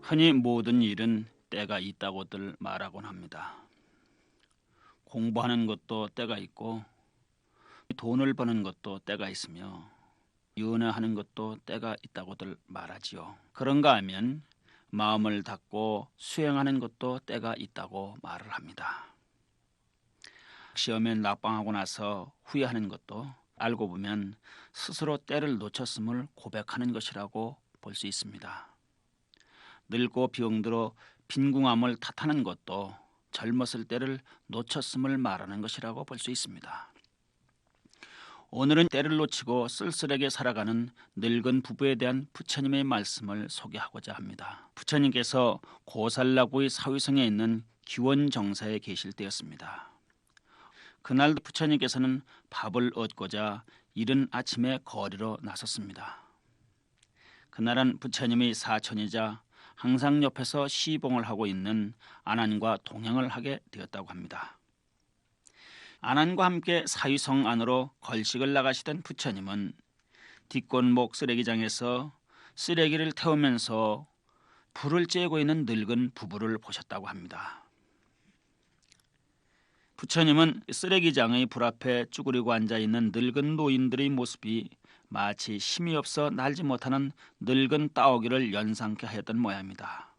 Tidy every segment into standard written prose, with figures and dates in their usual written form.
흔히 모든 일은 때가 있다고들 말하곤 합니다. 공부하는 것도 때가 있고 돈을 버는 것도 때가 있으며 연애하는 것도 때가 있다고들 말하지요. 그런가 하면 마음을 닫고 수행하는 것도 때가 있다고 말을 합니다. 시험에 낙방하고 나서 후회하는 것도 알고 보면 스스로 때를 놓쳤음을 고백하는 것이라고 볼 수 있습니다. 늙고 병들어 빈궁함을 탓하는 것도 젊었을 때를 놓쳤음을 말하는 것이라고 볼 수 있습니다. 오늘은 때를 놓치고 쓸쓸하게 살아가는 늙은 부부에 대한 부처님의 말씀을 소개하고자 합니다. 부처님께서 고살라구의 사위성에 있는 기원정사에 계실 때였습니다. 그날 부처님께서는 밥을 얻고자 이른 아침에 거리로 나섰습니다. 그날은 부처님의 사촌이자 항상 옆에서 시봉을 하고 있는 아난과 동행을 하게 되었다고 합니다. 아난과 함께 사위성 안으로 걸식을 나가시던 부처님은 뒷골목 쓰레기장에서 쓰레기를 태우면서 불을 쬐고 있는 늙은 부부를 보셨다고 합니다. 부처님은 쓰레기장의 불 앞에 쭈그리고 앉아있는 늙은 노인들의 모습이 마치 힘이 없어 날지 못하는 늙은 따오기를 연상케 하였던 모양입니다.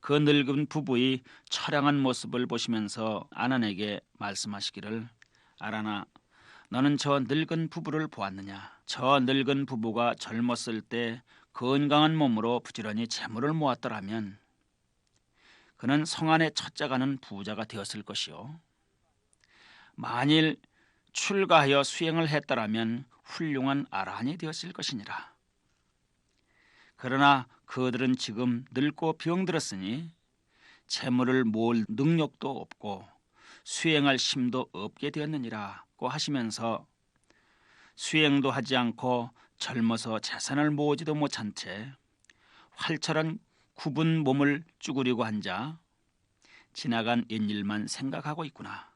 그 늙은 부부의 처량한 모습을 보시면서 아난에게 말씀하시기를, 아란아, 너는 저 늙은 부부를 보았느냐? 저 늙은 부부가 젊었을 때 건강한 몸으로 부지런히 재물을 모았더라면 그는 성안의 첫째가는 부자가 되었을 것이요, 만일 출가하여 수행을 했더라면 훌륭한 아란이 되었을 것이니라. 그러나 그들은 지금 늙고 병들었으니 재물을 모을 능력도 없고 수행할 힘도 없게 되었느니라고 하시면서 수행도 하지 않고 젊어서 재산을 모으지도 못한 채 활처럼 굽은 몸을 쭈그리고 앉아 지나간 옛일만 생각하고 있구나.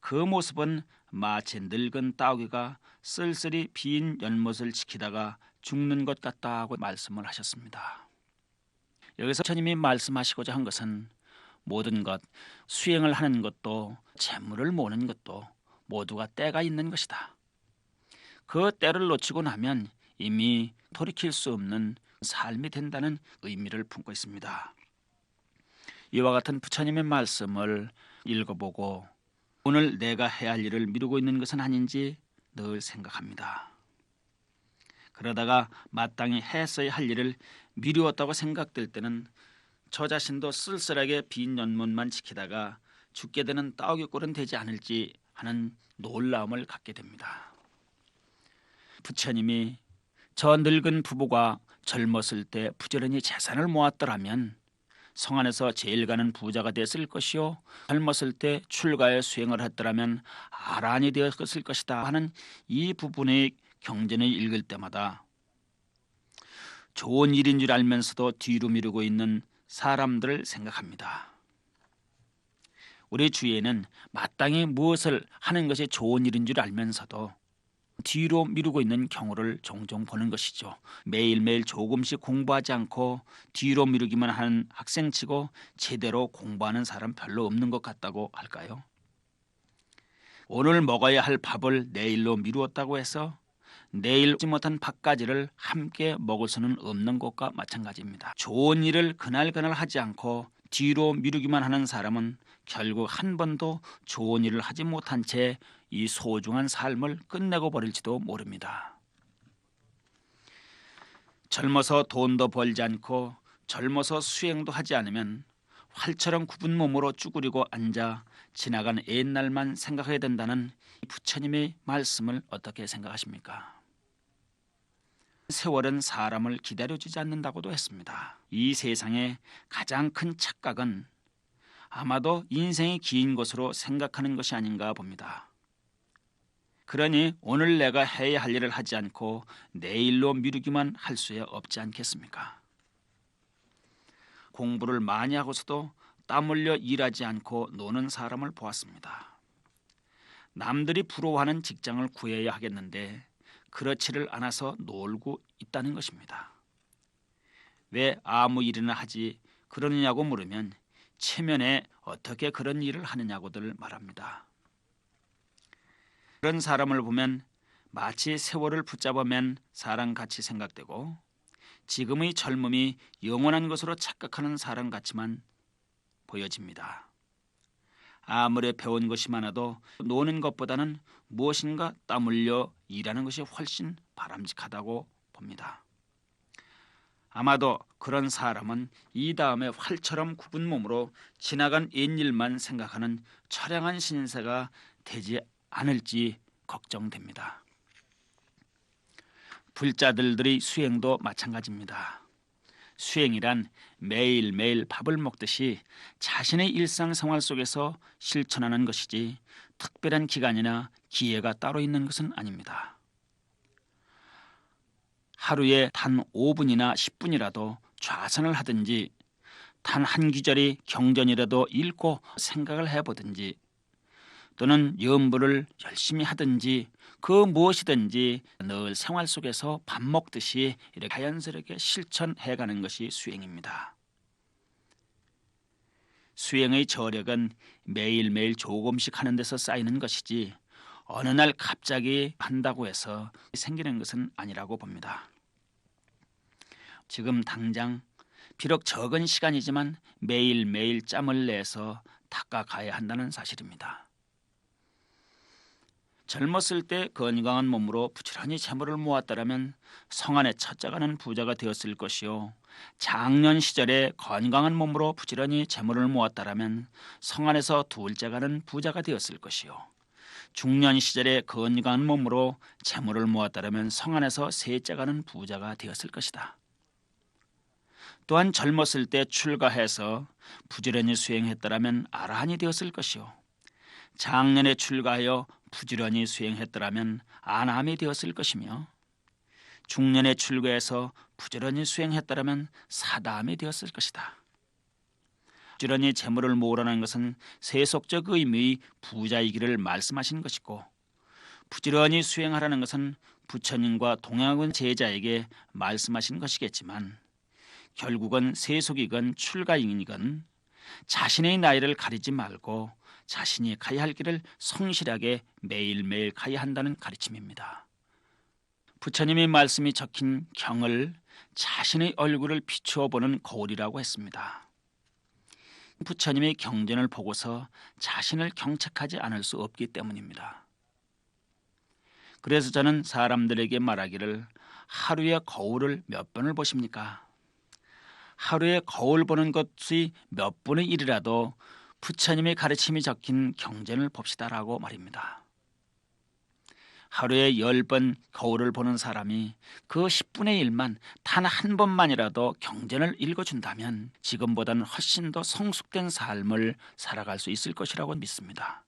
그 모습은 마치 늙은 따오기가 쓸쓸히 빈 연못을 지키다가 죽는 것 같다고 말씀을 하셨습니다. 여기서 부처님이 말씀하시고자 한 것은 모든 것, 수행을 하는 것도 재물을 모으는 것도 모두가 때가 있는 것이다. 그 때를 놓치고 나면 이미 돌이킬 수 없는 삶이 된다는 의미를 품고 있습니다. 이와 같은 부처님의 말씀을 읽어보고 오늘 내가 해야 할 일을 미루고 있는 것은 아닌지 늘 생각합니다. 그러다가 마땅히 했어야 할 일을 미루었다고 생각될 때는 저 자신도 쓸쓸하게 빈 연못만 지키다가 죽게 되는 따오기 꼴은 되지 않을지 하는 놀라움을 갖게 됩니다. 부처님이 저 늙은 부부가 젊었을 때 부지런히 재산을 모았더라면 성안에서 제일 가는 부자가 됐을 것이요, 젊었을 때 출가에 수행을 했더라면 아란이 되었을 것이다 하는 이 부분의 경전을 읽을 때마다 좋은 일인 줄 알면서도 뒤로 미루고 있는 사람들을 생각합니다. 우리 주위에는 마땅히 무엇을 하는 것이 좋은 일인 줄 알면서도 뒤로 미루고 있는 경우를 종종 보는 것이죠. 매일매일 조금씩 공부하지 않고 뒤로 미루기만 하는 학생치고 제대로 공부하는 사람 별로 없는 것 같다고 할까요? 오늘 먹어야 할 밥을 내일로 미루었다고 해서 내일 먹지 못한 밥가지를 함께 먹을 수는 없는 것과 마찬가지입니다. 좋은 일을 그날그날 하지 않고 뒤로 미루기만 하는 사람은 결국 한 번도 좋은 일을 하지 못한 채 이 소중한 삶을 끝내고 버릴지도 모릅니다. 젊어서 돈도 벌지 않고 젊어서 수행도 하지 않으면 활처럼 굽은 몸으로 쭈그리고 앉아 지나간 옛날만 생각해야 된다는 부처님의 말씀을 어떻게 생각하십니까? 세월은 사람을 기다려주지 않는다고도 했습니다. 이 세상의 가장 큰 착각은 아마도 인생이 긴 것으로 생각하는 것이 아닌가 봅니다. 그러니 오늘 내가 해야 할 일을 하지 않고 내일로 미루기만 할 수야 없지 않겠습니까? 공부를 많이 하고서도 땀 흘려 일하지 않고 노는 사람을 보았습니다. 남들이 부러워하는 직장을 구해야 하겠는데 그렇지를 않아서 놀고 있다는 것입니다. 왜 아무 일이나 하지 그러느냐고 물으면 체면에 어떻게 그런 일을 하느냐고들 말합니다. 그런 사람을 보면 마치 세월을 붙잡아 맨 사람같이 생각되고 지금의 젊음이 영원한 것으로 착각하는 사람 같지만 보여집니다. 아무리 배운 것이 많아도 노는 것보다는 무엇인가 땀 흘려 일하는 것이 훨씬 바람직하다고 봅니다. 아마도 그런 사람은 이 다음에 활처럼 굽은 몸으로 지나간 옛일만 생각하는 처량한 신세가 되지 않을지 걱정됩니다. 불자들의 수행도 마찬가지입니다. 수행이란 매일매일 밥을 먹듯이 자신의 일상생활 속에서 실천하는 것이지 특별한 기간이나 기회가 따로 있는 것은 아닙니다. 하루에 단 5분이나 10분이라도 좌선을 하든지 단 한 귀절이 경전이라도 읽고 생각을 해보든지 또는 염불을 열심히 하든지 그 무엇이든지 늘 생활 속에서 밥 먹듯이 이렇게 자연스럽게 실천해가는 것이 수행입니다. 수행의 저력은 매일매일 조금씩 하는 데서 쌓이는 것이지 어느 날 갑자기 한다고 해서 생기는 것은 아니라고 봅니다. 지금 당장 비록 적은 시간이지만 매일매일 짬을 내서 닦아가야 한다는 사실입니다. 젊었을 때 건강한 몸으로 부지런히 재물을 모았다면 성안에 첫째가는 부자가 되었을 것이요, 장년 시절에 건강한 몸으로 부지런히 재물을 모았다면 성안에서 둘째가는 부자가 되었을 것이요, 중년 시절에 건강한 몸으로 재물을 모았다면 성안에서 셋째가는 부자가 되었을 것이다. 또한 젊었을 때 출가해서 부지런히 수행했더라면 아라한이 되었을 것이요, 장년에 출가하여 부지런히 수행했더라면 아나함이 되었을 것이며, 중년에 출가해서 부지런히 수행했더라면 사다함이 되었을 것이다. 부지런히 재물을 모으라는 것은 세속적 의미의 부자이기를 말씀하신 것이고, 부지런히 수행하라는 것은 부처님과 동행하는 제자에게 말씀하신 것이겠지만, 결국은 세속이건 출가이건 자신의 나이를 가리지 말고 자신이 가야 할 길을 성실하게 매일매일 가야 한다는 가르침입니다. 부처님의 말씀이 적힌 경을 자신의 얼굴을 비추어 보는 거울이라고 했습니다. 부처님의 경전을 보고서 자신을 경책하지 않을 수 없기 때문입니다. 그래서 저는 사람들에게 말하기를, 하루에 거울을 몇 번을 보십니까? 하루에 거울 보는 것이 몇 분의 1이라도 부처님의 가르침이 적힌 경전을 봅시다라고 말입니다. 하루에 10번 거울을 보는 사람이 그 10분의 1만 단 한 번만이라도 경전을 읽어준다면 지금보다는 훨씬 더 성숙된 삶을 살아갈 수 있을 것이라고 믿습니다.